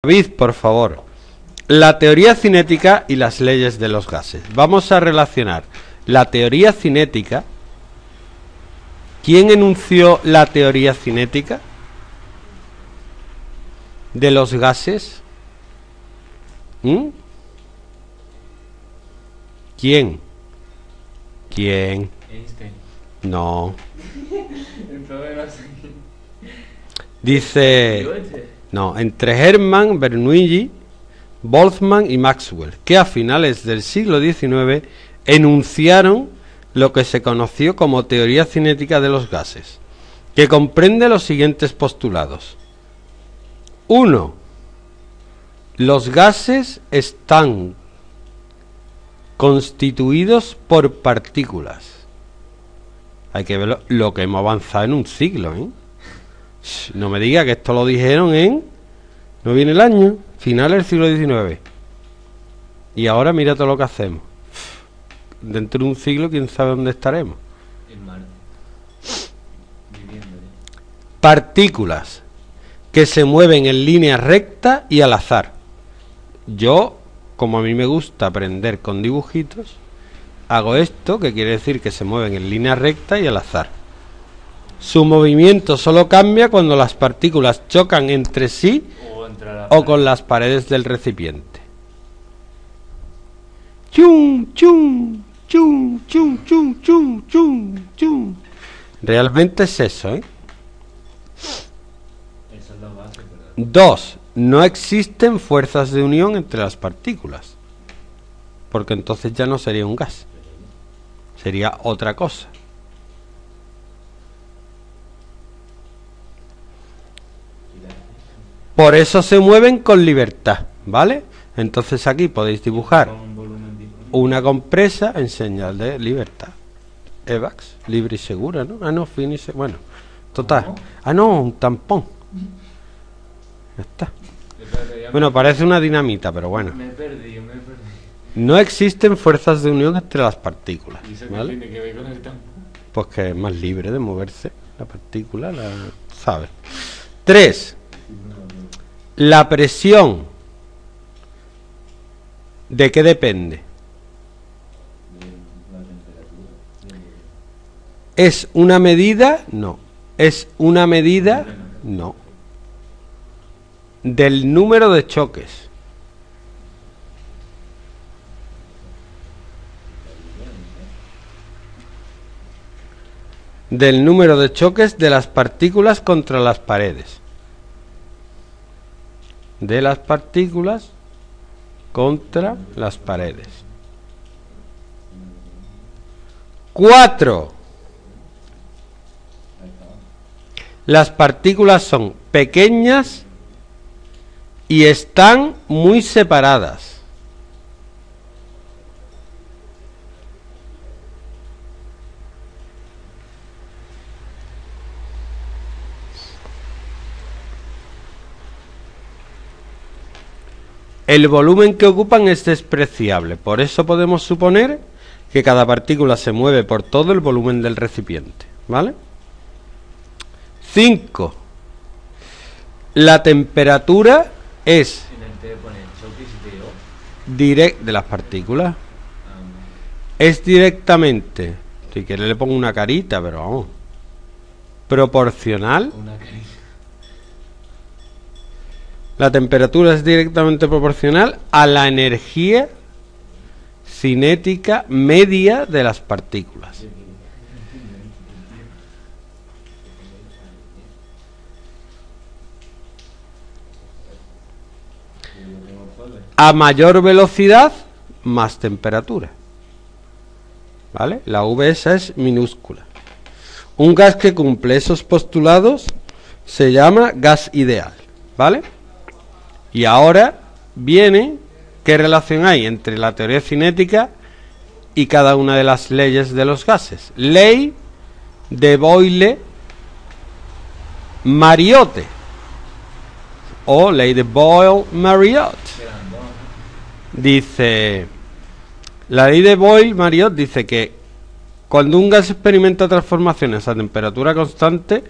David, por favor. La teoría cinética y las leyes de los gases. Vamos a relacionar la teoría cinética. ¿Quién enunció la teoría cinética de los gases? ¿Quién? ¿Quién? Einstein. No. El problema es aquí. Dice... No, entre Hermann, Bernoulli, Boltzmann y Maxwell, que a finales del siglo XIX enunciaron lo que se conoció como teoría cinética de los gases, que comprende los siguientes postulados. 1. Los gases están constituidos por partículas. Hay que ver lo que hemos avanzado en un siglo, ¿eh? No me diga que esto lo dijeron en... No viene el año, finales del siglo XIX. Y ahora mira todo lo que hacemos. Dentro de un siglo, quién sabe dónde estaremos. En Marte. Viviendo. Partículas que se mueven en línea recta y al azar. Yo, como a mí me gusta aprender con dibujitos, hago esto, que quiere decir que se mueven en línea recta y al azar. Su movimiento solo cambia cuando las partículas chocan entre sí o con las paredes del recipiente. Chum, chum, chum, chum, chum, chum, chum, chum. Realmente es eso, ¿eh? Eso es la base, ¿verdad? 2. No existen fuerzas de unión entre las partículas, porque entonces ya no sería un gas, sería otra cosa. Por eso se mueven con libertad, ¿vale? Entonces aquí podéis dibujar una compresa en señal de libertad. EVAX, libre y segura, ¿no? Ah, no, fin y bueno, total. Ah, no, un tampón. Ya está. Bueno, parece una dinamita, pero bueno. Me perdí. No existen fuerzas de unión entre las partículas, ¿Y eso qué ¿vale? tiene que ver con el tampón? Pues que es más libre de moverse la partícula, ¿sabes? 3. La presión, ¿de qué depende? ¿Es una medida? No. ¿Es una medida? No. Del número de choques. Del número de choques de las partículas contra las paredes. De las partículas contra las paredes. 4. Las partículas son pequeñas y están muy separadas. El volumen que ocupan es despreciable, por eso podemos suponer que cada partícula se mueve por todo el volumen del recipiente, ¿vale? 5. La temperatura es de las partículas. Es directamente, si quiere le pongo una carita, pero vamos, proporcional. La temperatura es directamente proporcional a la energía cinética media de las partículas. A mayor velocidad, más temperatura. ¿Vale? La V esa es minúscula. Un gas que cumple esos postulados se llama gas ideal. ¿Vale? Y ahora viene qué relación hay entre la teoría cinética y cada una de las leyes de los gases. Ley de Boyle-Mariotte o ley de Boyle-Mariotte. Dice, la ley de Boyle-Mariotte dice que cuando un gas experimenta transformaciones a temperatura constante,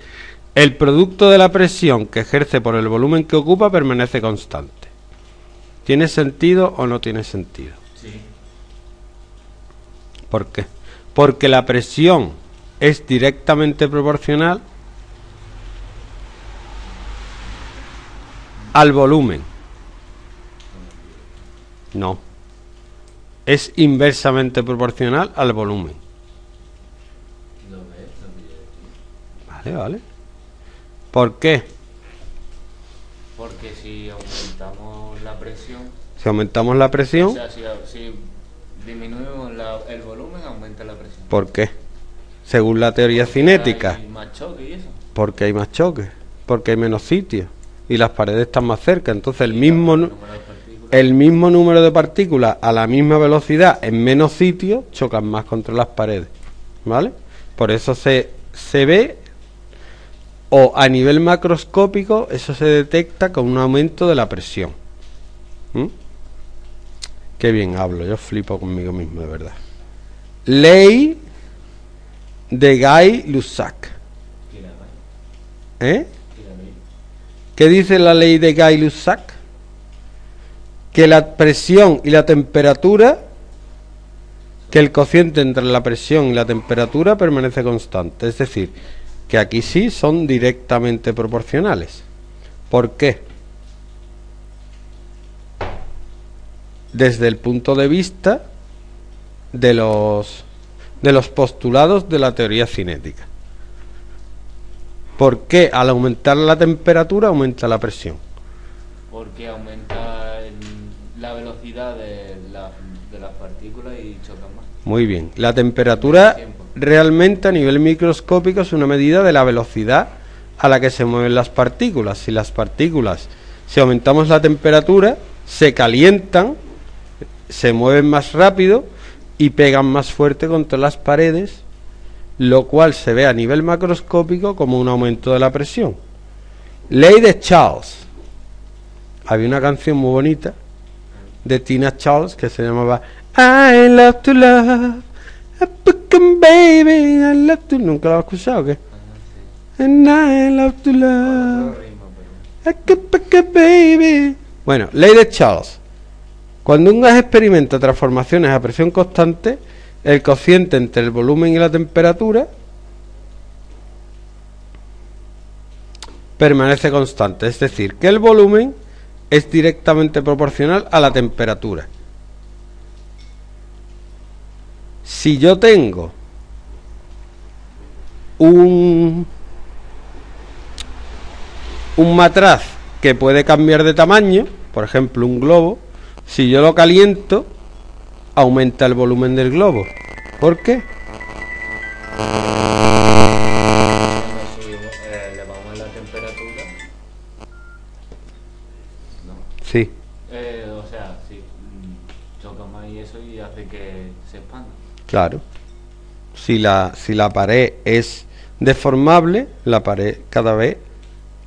el producto de la presión que ejerce por el volumen que ocupa permanece constante. ¿Tiene sentido o no tiene sentido? Sí. ¿Por qué? Porque la presión es directamente proporcional al volumen. No. Es inversamente proporcional al volumen. Lo ves, lo que yo decía. Vale, vale. ¿Por qué? Porque si aumentamos la presión, Si aumentamos la o presión, sea, si disminuimos el volumen, aumenta la presión. ¿por qué? Según la teoría cinética. Hay más choque y eso. Porque hay más choque, porque hay menos sitio y las paredes están más cerca. Entonces el mismo número de partículas a la misma velocidad en menos sitios chocan más contra las paredes, ¿vale? Por eso se ve, o a nivel macroscópico, eso se detecta con un aumento de la presión. Qué bien hablo, yo flipo conmigo mismo, de verdad. Ley de Gay-Lussac. ¿Eh? ¿Qué dice la ley de Gay-Lussac? Que la presión y la temperatura, que el cociente entre la presión y la temperatura permanece constante. Es decir, que aquí sí son directamente proporcionales. ¿Por qué? Desde el punto de vista de los postulados de la teoría cinética. ¿Por qué al aumentar la temperatura aumenta la presión? Porque aumenta la velocidad de las partículas y chocan más. Muy bien. La temperatura realmente a nivel microscópico es una medida de la velocidad a la que se mueven las partículas. Si aumentamos la temperatura, se calientan, se mueven más rápido y pegan más fuerte contra las paredes, lo cual se ve a nivel macroscópico como un aumento de la presión. Ley de Charles. Había una canción muy bonita de Tina Charles que se llamaba I love to love, baby, I love to... ¿Nunca lo has escuchado o qué? Sí. And I love to love, Otro ritmo, baby. Bueno, ley de Charles. Cuando un gas experimenta transformaciones a presión constante, el cociente entre el volumen y la temperatura permanece constante, es decir, que el volumen es directamente proporcional a la temperatura. Si yo tengo un matraz que puede cambiar de tamaño, por ejemplo un globo, si yo lo caliento, aumenta el volumen del globo. ¿Por qué? si elevamos la temperatura, no. Sí. O sea, sí, choca más y eso y hace que se expanda. Claro. Si la pared es deformable, la pared cada vez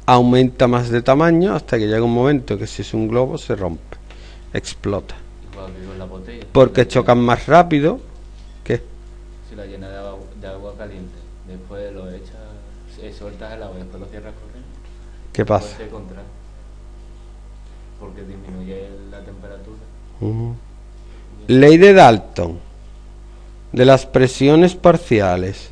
aumenta más de tamaño hasta que llega un momento que si es un globo se rompe, explota. Igual que con la botella. Porque chocan más rápido. ¿Qué? Si la llenas de agua caliente, después lo echas, sueltas el agua y después lo cierras corriendo. ¿Qué Después pasa? se contrae. Porque disminuye la temperatura. Ley de Dalton de las presiones parciales.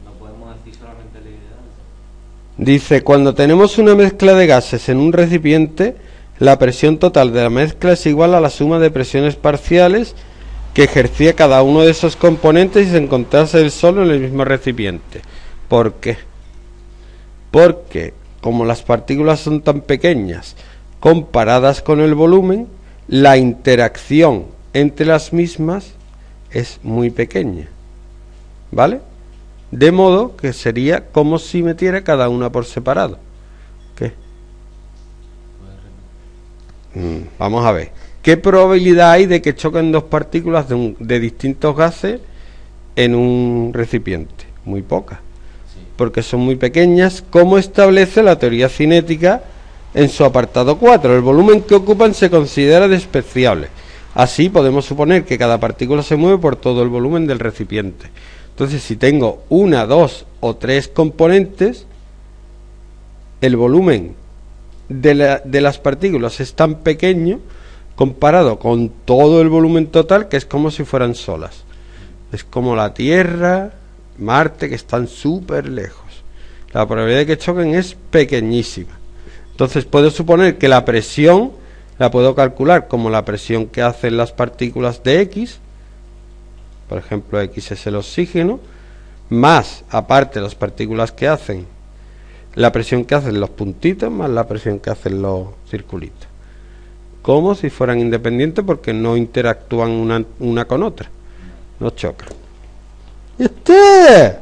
No podemos decir solamente ley de Dalton. Dice, cuando tenemos una mezcla de gases en un recipiente, la presión total de la mezcla es igual a la suma de presiones parciales que ejercía cada uno de esos componentes si se encontrase él solo en el mismo recipiente. ¿Por qué? Porque, como las partículas son tan pequeñas comparadas con el volumen, la interacción entre las mismas es muy pequeña. ¿Vale? De modo que sería como si metiera cada una por separado. ¿Qué? Vamos a ver. ¿Qué probabilidad hay de que choquen dos partículas de distintos gases en un recipiente? Muy poca. Porque son muy pequeñas, como establece la teoría cinética en su apartado 4. El volumen que ocupan se considera despreciable. Así podemos suponer que cada partícula se mueve por todo el volumen del recipiente. Entonces, si tengo una, dos o tres componentes, el volumen de las partículas es tan pequeño comparado con todo el volumen total, que es como si fueran solas. Es como la Tierra, Marte, que están súper lejos. La probabilidad de que choquen es pequeñísima. Entonces puedo suponer que la presión la puedo calcular como la presión que hacen las partículas de X. Por ejemplo, X es el oxígeno, más, aparte, las partículas que hacen, la presión que hacen los puntitos, más la presión que hacen los circulitos. Como si fueran independientes, porque no interactúan una con otra. No chocan. ¡Y usted!